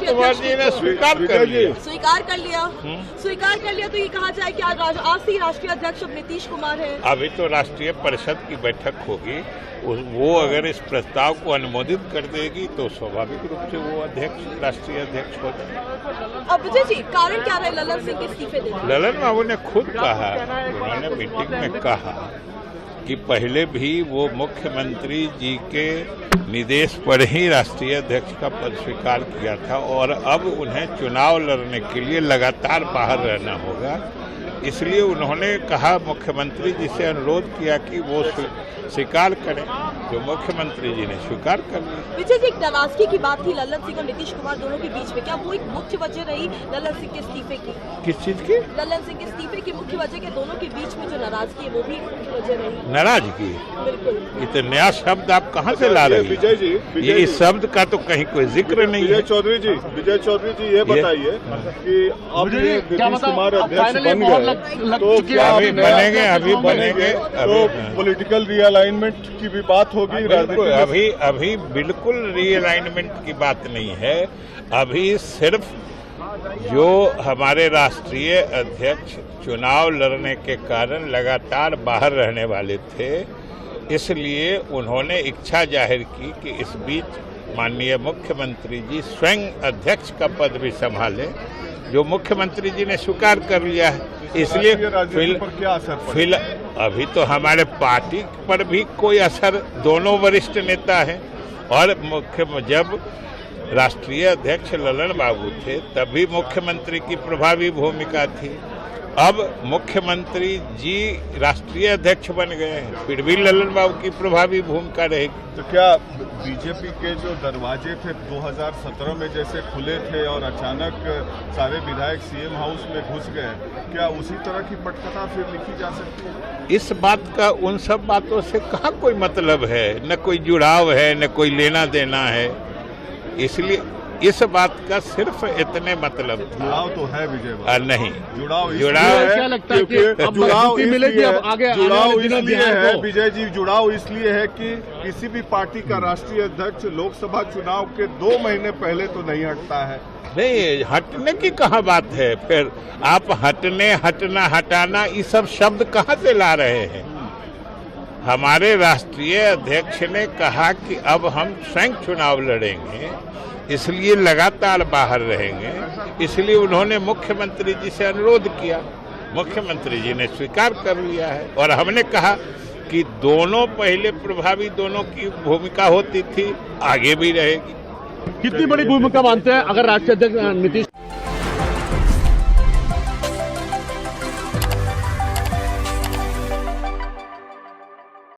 कुमार जी ने स्वीकार कर लिया। स्वीकार कर लिया तो ये कहा जाए कि आज से राष्ट्रीय अध्यक्ष अब नीतीश कुमार है। अभी तो राष्ट्रीय परिषद की बैठक होगी, वो अगर इस प्रस्ताव को अनुमोदित कर देगी तो स्वाभाविक रूप से वो राष्ट्रीय अध्यक्ष हो जाए। अब विजय जी, कारण क्या रहे ललन सिंह के इस्तीफे देने? ललन बाबू ने खुद कहा, उन्होंने मीटिंग में कहा कि पहले भी वो मुख्यमंत्री जी के निर्देश पर ही राष्ट्रीय अध्यक्ष का पद स्वीकार किया था और अब उन्हें चुनाव लड़ने के लिए लगातार बाहर रहना होगा। इसलिए उन्होंने कहा, मुख्यमंत्री जी से अनुरोध किया कि वो स्वीकार करें, जो मुख्यमंत्री जी ने स्वीकार कर लिया। विजय जी, एक नाराजगी की बात थी ललन सिंह और नीतीश कुमार दोनों के बीच में, क्या वो एक मुख्य वजह रही ललन सिंह के इस्तीफे की? किस चीज की? ललन सिंह के इस्तीफे की मुख्य वजह के दोनों के बीच में जो नाराजगी है वो भी एक मुख्य वजह रही। नाराजगी? बिल्कुल। ये तो नया शब्द आप कहाँ से ला रहे हैं? विजय जी, ये इस शब्द का तो कहीं कोई जिक्र नहीं है। विजय चौधरी जी ये बताइए कि अब नीतीश कुमार अध्यक्ष बन गए तो क्या अभी बनेंगे तो पॉलिटिकल रीअलाइनमेंट की भी बात होगी? अभी बिल्कुल रीअलाइनमेंट की बात नहीं है। अभी सिर्फ जो हमारे राष्ट्रीय अध्यक्ष चुनाव लड़ने के कारण लगातार बाहर रहने वाले थे, इसलिए उन्होंने इच्छा जाहिर की कि इस बीच माननीय मुख्यमंत्री जी स्वयं अध्यक्ष का पद भी संभाले, जो मुख्यमंत्री जी ने स्वीकार कर लिया है। इसलिए क्या असर अभी तो हमारे पार्टी पर भी कोई असर, दोनों वरिष्ठ नेता हैं और जब राष्ट्रीय अध्यक्ष ललन बाबू थे तभी मुख्यमंत्री की प्रभावी भूमिका थी। अब मुख्यमंत्री जी राष्ट्रीय अध्यक्ष बन गए हैं, फिर भी ललन बाबू की प्रभावी भूमिका रहेगी। तो क्या बीजेपी के जो दरवाजे थे 2017 में जैसे खुले थे और अचानक सारे विधायक सीएम हाउस में घुस गए, क्या उसी तरह की पटकथा फिर लिखी जा सकती है? इस बात का उन सब बातों से कहाँ कोई मतलब है, न कोई जुड़ाव है, न कोई लेना देना है। इसलिए इस बात का सिर्फ इतने मतलब था। जुड़ाव तो है विजय, नहीं जुड़ाव क्या लगता है कि जुड़ाव इसलिए है विजय जी, जुड़ाव इसलिए है कि किसी भी पार्टी का राष्ट्रीय अध्यक्ष लोकसभा चुनाव के 2 महीने पहले तो नहीं हटता है। नहीं, हटने की कहाँ बात है? फिर आप हटने, हटना, हटाना, ये सब शब्द कहाँ से ला रहे हैं? हमारे राष्ट्रीय अध्यक्ष ने कहा कि अब हम स्वयं चुनाव लड़ेंगे, इसलिए लगातार बाहर रहेंगे। इसलिए उन्होंने मुख्यमंत्री जी से अनुरोध किया, मुख्यमंत्री जी ने स्वीकार कर लिया है। और हमने कहा कि दोनों पहले प्रभावी, दोनों की भूमिका होती थी, आगे भी रहेगी। कितनी बड़ी भूमिका मानते हैं अगर राष्ट्रीय अध्यक्ष नीतीश